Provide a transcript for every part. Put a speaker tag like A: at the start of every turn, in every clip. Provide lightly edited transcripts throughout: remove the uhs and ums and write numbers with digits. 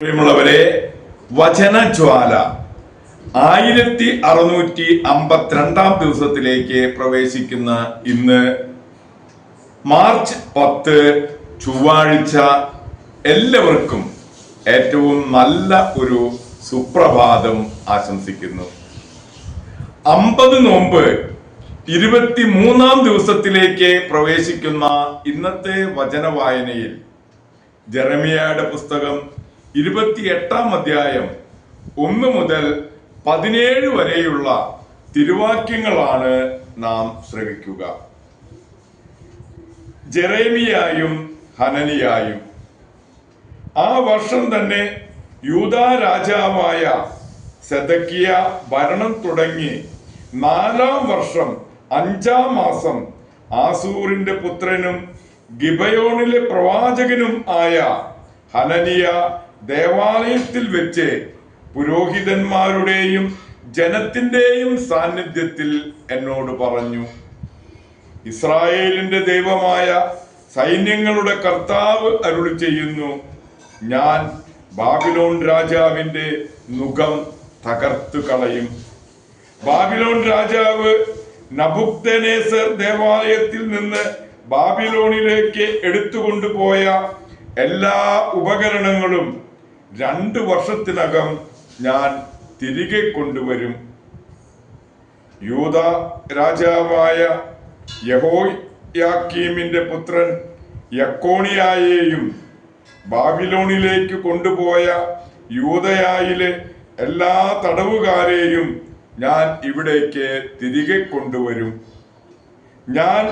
A: പ്രിയമുള്ളവരെ, വചനജ്വാല 1652 ദിവസത്തിലേക്ക് പ്രവേശിക്കുന്ന ഇന്ന് മാർച്ച് 10 ചൊവ്വാഴ്ച എല്ലാവർക്കും ഏറ്റവും നല്ല ഒരു സുപ്രഭാതം ആശംസിക്കുന്നു. 50 നോമ്പ് 23 ദിവസത്തിലേക്ക് പ്രവേശിക്കുന്ന ഇന്നത്തെ വചന വായനയിൽ ജെറമിയായുടെ പുസ്തകം 28 അധ്യായം 1 മുതൽ 17 വരെയുള്ള തിരുവാക്യങ്ങളാണ് നാം ശ്രവിക്കുക. ജെറമിയായും ഹനനിയായും. ആ വർഷം തന്നെ യൂദാ രാജാവായ സെദക്കിയ ഭരണം തുടങ്ങി 4-ാം വർഷം 5-ാം മാസം ആസൂറിന്റെ പുത്രനും ഗിബയോണിലെ പ്രവാചകനും ആയ ഹനനിയ ദേവാലയത്തിൽ വെച്ച് പുരോഹിതന്മാരുടെയും ജനത്തിന്റെയും സാന്നിധ്യത്തിൽ എന്നോട് പറഞ്ഞു, ഇസ്രായേലിന്റെ ദൈവമായ സൈന്യങ്ങളുടെ കർത്താവ് അരുളി ചെയ്യുന്നു, ഞാൻ ബാബിലോൺ രാജാവിന്റെ നുകം തകർത്തു കളയും. ബാബിലോൺ രാജാവ് നബുക്കദ്നേസർ ദേവാലയത്തിൽ നിന്ന് ബാബിലോണിലേക്ക് എടുത്തുകൊണ്ടുപോയ എല്ലാ ഉപകരണങ്ങളും 2 വർഷത്തിനകം ഞാൻ തിരികെ കൊണ്ടുവരും. യൂദാ രാജാവായ യഹോയാക്കീമിന്റെ പുത്രൻ യക്കോണിയായെയും ബാബിലോണിലേക്ക് കൊണ്ടുപോയ യൂദയായിലെ എല്ലാ തടവുകാരെയും ഞാൻ ഇവിടേക്ക് തിരികെ കൊണ്ടുവരും. ഞാൻ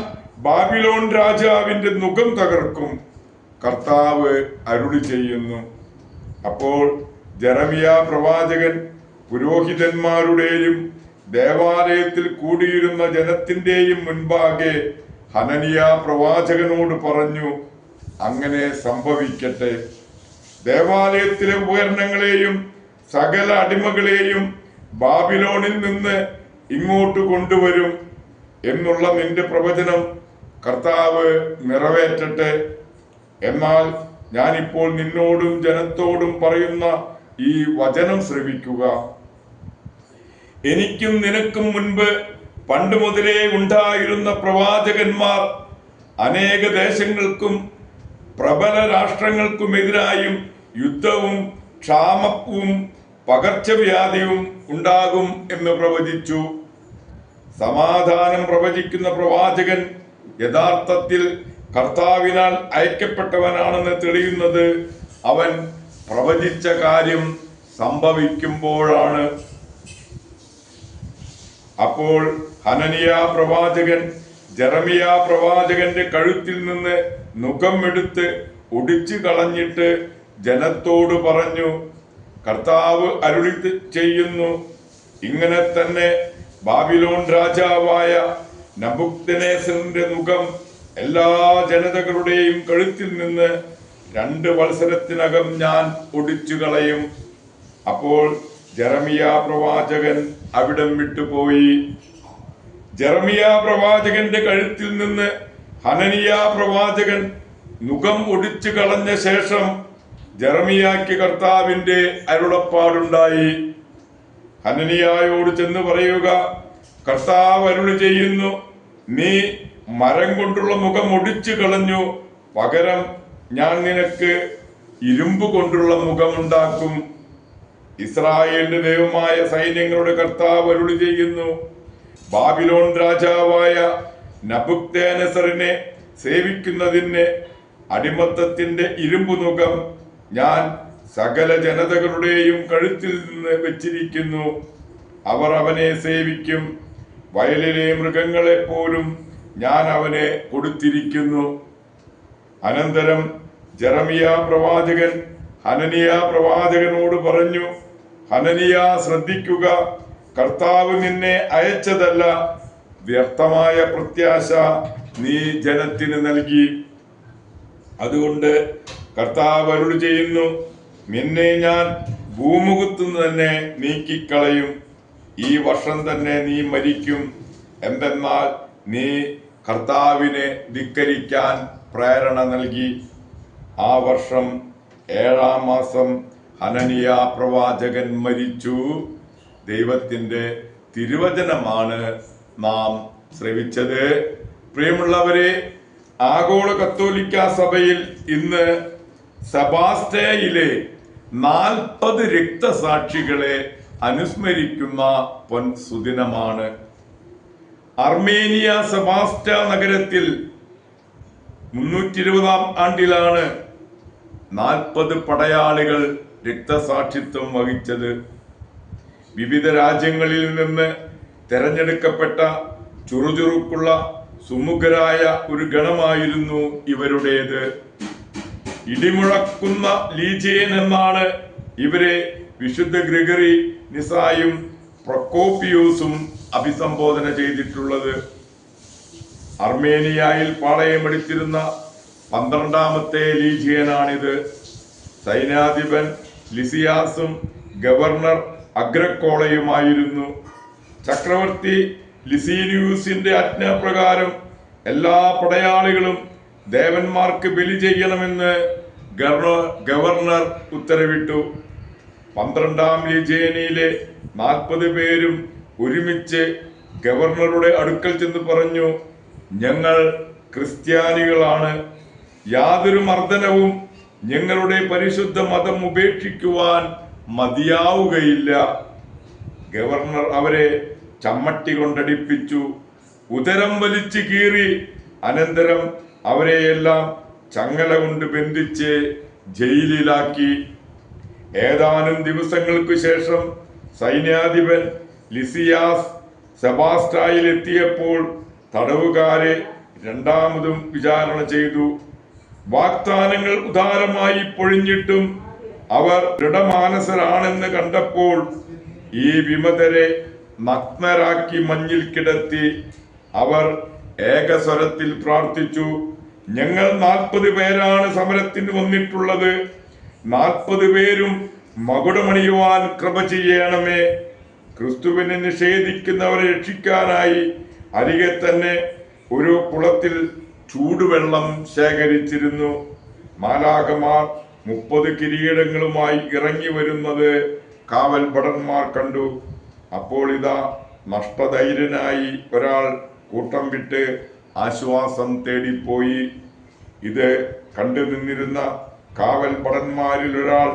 A: ബാബിലോൺ രാജാവിന്റെ നുകം തകർക്കും, കർത്താവ് അരുളി ചെയ്യുന്നു. അപ്പോൾ ജെറമിയ പ്രവാചകൻ പുരോഹിതന്മാരുടെയും ദേവാലയത്തിൽ കൂടിയിരുന്ന ജനത്തിന്റെയും മുൻപാകെ ഹനനിയ പ്രവാചകനോട് പറഞ്ഞു, അങ്ങനെ സംഭവിക്കട്ടെ. ദേവാലയത്തിലെ ഉപകരണങ്ങളെയും സകല അടിമകളെയും ബാബിലോണിൽ നിന്ന് ഇങ്ങോട്ട് കൊണ്ടുവരും എന്നുള്ള നിന്റെ പ്രവചനം കർത്താവ് നിറവേറ്റട്ടെ. എന്നാൽ ഞാനിപ്പോൾ നിന്നോടും ജനത്തോടും പറയുന്ന ഈ വചനം ശ്രവിക്കുക. എനിക്കും നിനക്കും മുൻപ് പണ്ട് മുതലേ ഉണ്ടായിരുന്ന പ്രവാചകന്മാർ അനേക ദേശങ്ങൾക്കും പ്രബല രാഷ്ട്രങ്ങൾക്കുമെതിരായും യുദ്ധവും ക്ഷാമവും പകർച്ചവ്യാധിയും ഉണ്ടാകും എന്ന് പ്രവചിച്ചു. സമാധാനം പ്രവചിക്കുന്ന പ്രവാചകൻ യഥാർത്ഥത്തിൽ കർത്താവിനാൽ അയക്കപ്പെട്ടവനാണെന്ന് തെളിയുന്നത് അവൻ പ്രവചിച്ച കാര്യം സംഭവിക്കുമ്പോഴാണ്. അപ്പോൾ ഹനനിയ പ്രവാചകൻ ജെറമിയ പ്രവാചകന്റെ കഴുത്തിൽ നിന്ന് നുകം എടുത്ത് ഒടിച്ചു കളഞ്ഞിട്ട് ജനത്തോട് പറഞ്ഞു, കർത്താവ് അരുളി ചെയ്യുന്നു, ഇങ്ങനെ തന്നെ ബാബിലോൺ രാജാവായ നബുക്കദ്നേസറിന്റെ നുകം എല്ലാ ജനതകളുടെയും കഴുത്തിൽ നിന്ന് 2 വത്സരത്തിനകം ഞാൻ ഒടിച്ചു കളയും. അപ്പോൾ ജെറമിയ പ്രവാചകൻ അവിടം വിട്ടുപോയി. ജെറമിയ പ്രവാചകന്റെ കഴുത്തിൽ നിന്ന് ഹനനിയ പ്രവാചകൻ നുകം ഒടിച്ചു കളഞ്ഞ ശേഷം ജെറമിയാക്ക് കർത്താവിന്റെ അരുളപ്പാടുണ്ടായി, ഹനനിയായോട് ചെന്ന് പറയുക, കർത്താവ് അരുളി ചെയ്യുന്നു, നീ മരം കൊണ്ടുള്ള മുഖം ഒടിച്ചു കളഞ്ഞു, പകരം ഞാൻ നിനക്ക് ഇരുമ്പ് കൊണ്ടുള്ള മുഖമുണ്ടാക്കും. ഇസ്രായേലിന്റെ ദൈവമായ സൈന്യങ്ങളുടെ കർത്താവ് അരുളി ചെയ്യുന്നു, ബാബിലോൺ രാജാവായ നബുക്കദ്നേസറിനെ സേവിക്കുന്നതിന് അടിമത്തത്തിന്റെ ഇരുമ്പ് മുഖം ഞാൻ സകല ജനതകളുടെയും കഴുത്തിൽ നിന്ന് വെച്ചിരിക്കുന്നു. അവർ അവനെ സേവിക്കും. വയലിലെ മൃഗങ്ങളെ പോലും ഞാൻ അവനെ കൊടുത്തിരിക്കുന്നു. അനന്തരം ജെറമിയ പ്രവാചകൻ ഹനനിയ പ്രവാചകനോട് പറഞ്ഞു, ഹനനിയ ശ്രദ്ധിക്കുക, കർത്താവ് നിന്നെ അയച്ചതല്ല, വ്യർത്ഥമായ പ്രത്യാശ നീ ജനത്തിന് നൽകി. അതുകൊണ്ട് കർത്താവ് അരുളി ചെയ്യുന്നു, നിന്നെ ഞാൻ ഭൂമുഖത്തു തന്നെ നീക്കിക്കളയും. ഈ വർഷം തന്നെ നീ മരിക്കും. എന്തെന്നാൽ നീ കർത്താവിനെ ധിക്കരിക്കാൻ പ്രേരണ നൽകി. ആ വർഷം 7-ാം മാസം ഹനനിയ പ്രവാചകൻ മരിച്ചു. ദൈവത്തിൻ്റെ തിരുവചനമാണ് നാം ശ്രവിച്ചത്. പ്രിയമുള്ളവരെ, ആഗോള കത്തോലിക്ക സഭയിൽ ഇന്ന് സെബാസ്റ്റ്യയിലെ 40 രക്തസാക്ഷികളെ അനുസ്മരിക്കുന്ന സുദിനമാണ്. അർമേനിയ സെബാസ്റ്റ്യ നഗരത്തിൽ 320-ാം ആണ്ടിലാണ് 40 പടയാളികൾ രക്തസാക്ഷിത്വം വഹിച്ചത്. വിവിധ രാജ്യങ്ങളിൽ നിന്ന് തെരഞ്ഞെടുക്കപ്പെട്ട ചുറുചുറുക്കുള്ള സുമുഖരായ ഒരു ഗണമായിരുന്നു ഇവരുടേത്. ഇടിമുഴക്കുന്ന ലീജിയൻ എന്നാണ് ഇവരെ വിശുദ്ധ ഗ്രിഗറി നിസായും പ്രൊക്കോപ്പിയൂസും അഭിസംബോധന ചെയ്തിട്ടുള്ളത്. അർമേനിയയിൽ പാളയമെടുത്തിരുന്ന 12-ാമത്തെ ലീജിയനാണിത്. സൈന്യാധിപൻ ലിസിയാസും ഗവർണർ അഗ്രക്കോളയുമായിരുന്നു. ചക്രവർത്തി ലിസീനിയൂസിന്റെ ആജ്ഞാപ്രകാരം എല്ലാ പടയാളികളും ദേവന്മാർക്ക് ബലി ചെയ്യണമെന്ന് ഗവർണർ ഉത്തരവിട്ടു. 12-ാം ലീജിയനിലെ 40 പേരും ഒരുമിച്ച് ഗവർണറുടെ അടുക്കൽ ചെന്ന് പറഞ്ഞു, ഞങ്ങൾ ക്രിസ്ത്യാനികളാണ്. യാതൊരു മർദ്ദനവും ഞങ്ങളുടെ പരിശുദ്ധ മതം ഉപേക്ഷിക്കുവാൻ മതിയാവുകയില്ല. ഗവർണർ അവരെ ചമ്മട്ടി കൊണ്ടടിപ്പിച്ചു, ഉദരം വലിച്ചു കീറി. അനന്തരം അവരെയെല്ലാം ചങ്ങല കൊണ്ട് ബന്ധിച്ച് ജയിലിലാക്കി. ഏതാനും ദിവസങ്ങൾക്ക് ശേഷം സൈന്യാധിപൻ ലിസിയാസ് സെബാസ്റ്റ്യയിൽ എത്തിയപ്പോൾ തടവുകാരെ രണ്ടാമതും വിചാരണ ചെയ്തു. വാഗ്ദാനങ്ങൾ ഉദാരമായി പൊഴിഞ്ഞിട്ടും അവർ ദൃഢമാനസരാണെന്ന് കണ്ടപ്പോൾ ഈ വിമതരെ നഗ്നരാക്കി മഞ്ഞിൽ കിടത്തി. അവർ ഏകസ്വരത്തിൽ പ്രാർത്ഥിച്ചു, ഞങ്ങൾ 40 പേരാണ് സമരത്തിന് വന്നിട്ടുള്ളത്. 40 പേരും മകുടമണിയുവാൻ കൃപ ചെയ്യണമേ. ക്രിസ്തുവിനെ നിഷേധിക്കുന്നവരെ രക്ഷിക്കാനായി അരികെ തന്നെ ഒരു കുളത്തിൽ ചൂടുവെള്ളം ശേഖരിച്ചിരുന്നു. മാലാഖമാർ 30 കിരീടങ്ങളുമായി ഇറങ്ങി വരുന്നത് കാവൽ ഭടന്മാർ കണ്ടു. അപ്പോൾ ഇതാ നഷ്ടധൈര്യനായി ഒരാൾ കൂട്ടം വിട്ട് ആശ്വാസം തേടിപ്പോയി. ഇത് കണ്ടു നിന്നിരുന്ന കാവൽ ഭടന്മാരിൽ ഒരാൾ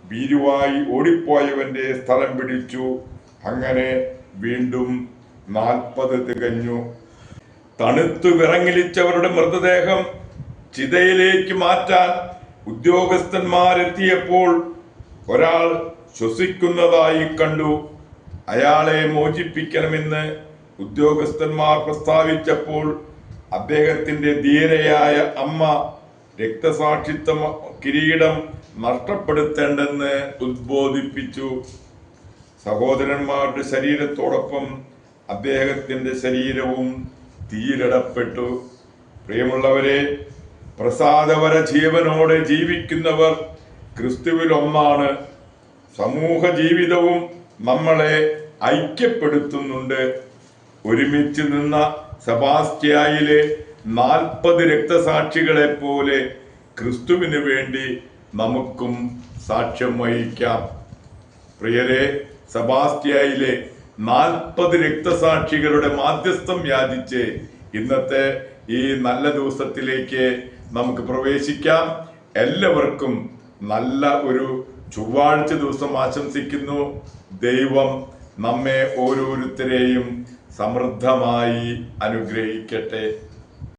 A: ഭീരുവായി ഓടിപ്പോയവന്റെ സ്ഥലം പിടിച്ചു. അങ്ങനെ വീണ്ടും 40 തികഞ്ഞു. തണുത്തു വിറങ്ങിലിച്ചവരുടെ മൃതദേഹം ചിതയിലേക്ക് മാറ്റാൻ ഉദ്യോഗസ്ഥന്മാരെത്തിയപ്പോൾ ഒരാൾ ശ്വസിക്കുന്നതായി കണ്ടു. അയാളെ മോചിപ്പിക്കണമെന്ന് ഉദ്യോഗസ്ഥന്മാർ പ്രസ്താവിച്ചപ്പോൾ അദ്ദേഹത്തിന്റെ ധീരയായ അമ്മ രക്തസാക്ഷിത്വ കിരീടം നഷ്ടപ്പെടുത്തേണ്ടെന്ന് ഉദ്ബോധിപ്പിച്ചു. സഹോദരന്മാരുടെ ശരീരത്തോടൊപ്പം അദ്ദേഹത്തിന്റെ ശരീരവും തീയിലിടപ്പെട്ടു. പ്രിയമുള്ളവരെ, പ്രസാദവര ജീവനോടെ ജീവിക്കുന്നവർ ക്രിസ്തുവിൽ ഒന്നാണ്. സമൂഹ ജീവിതവും നമ്മളെ ഐക്യപ്പെടുത്തുന്നുണ്ട്. ഒരുമിച്ച് നിന്ന സെബാസ്റ്റ്യയിലെ 40 രക്തസാക്ഷികളെ പോലെ ക്രിസ്തുവിന് വേണ്ടി നമുക്കും സാക്ഷ്യം വഹിക്കാം. പ്രിയരെ, സെബാസ്റ്റ്യയിലെ 40 രക്തസാക്ഷികളുടെ മാധ്യസ്ഥം യാചിച്ച് ഇന്നത്തെ ഈ നല്ല ദിവസത്തിലേക്ക് നമുക്ക് പ്രവേശിക്കാം. എല്ലാവർക്കും നല്ല ഒരു ചൊവ്വാഴ്ച ദിവസം ആശംസിക്കുന്നു. ദൈവം നമ്മെ ഓരോരുത്തരെയും സമൃദ്ധമായി അനുഗ്രഹിക്കട്ടെ.